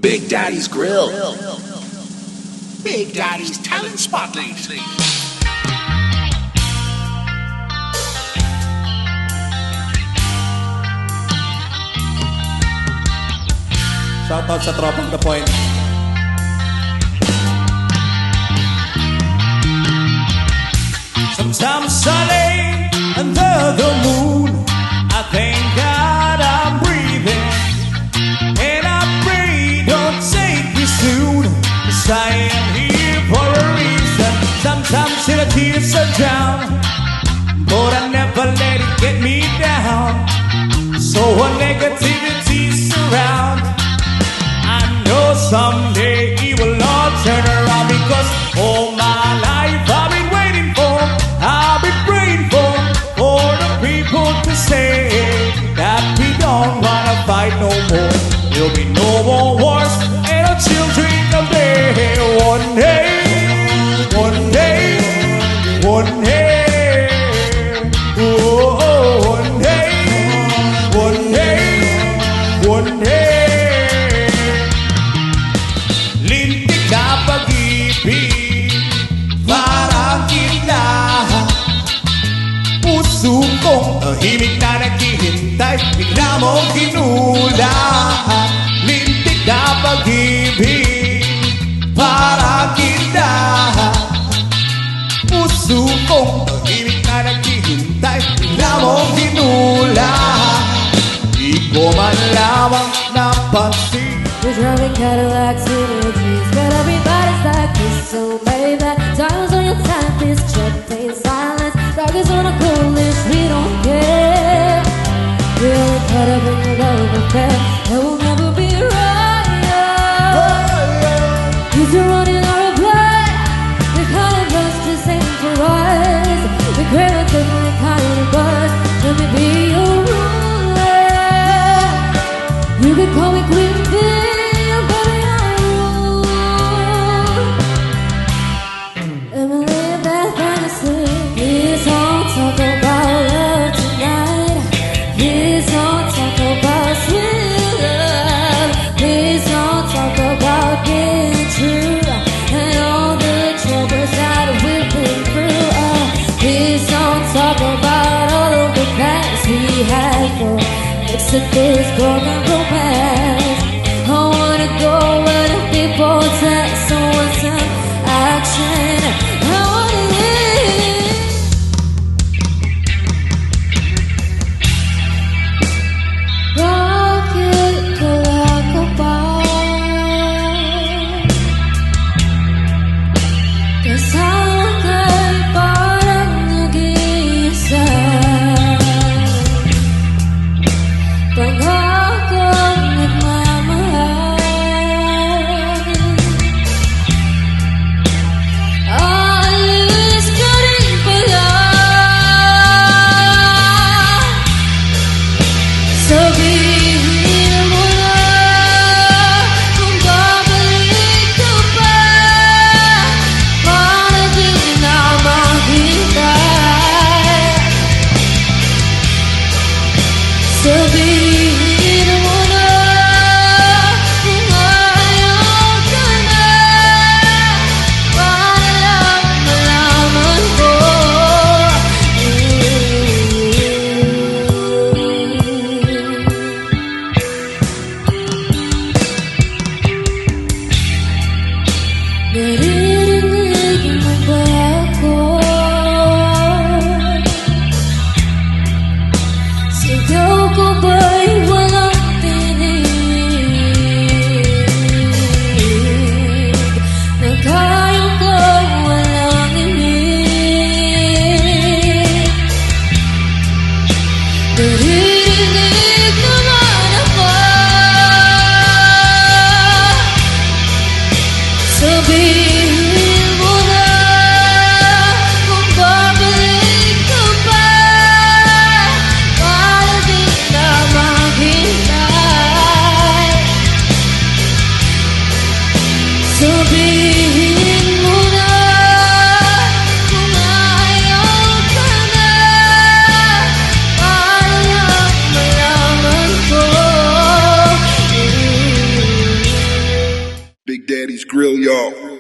Big Daddy's Grill. Big Daddy's Talent Spotlight. Shoutout sa tropang The Point. Sometimes sunny under the moon, I thank God I'm breathing, and I pray don't take me soon, 'cause I am here for a reason. Sometimes the tears are drown, but I never let it get me down. So when negativity surround, I know someday it will all turn around, because all my life I've been waiting for, I've been praying for the people to say that we don't wanna fight no more. There'll be no more wars and our children come there. One day, one day, one day, oh, one day, one day, one day. Lintik na pag-ibig para kita, puso kong tahimik na naghihintay, bigla mong kinula. Lintik na pag-ibig para kita, puso kong tahimik na naghihintay, bigla mong kinula. Di ko man lamang napansin. We're driving Cadillacs in the trees, but everybody's like this, so baby. Diamonds on your timepiece, check plain silence. Rockets on a cool list, we don't care. We're only caught up in the love affair, and we'll never be right. These are running out of blood. We're calling us to sing for us. We're crave a different kind of buzz. Let me be your ruler. You can call me Queen Bee. Talk about love tonight. Please don't talk about sweet love. Please don't talk about being true and all the troubles that we've been through. Please don't talk about all of the plans we had for next to this broken romance. I wanna go where the people dance, so what's some action? I wanna live. Daddy's Grill, y'all.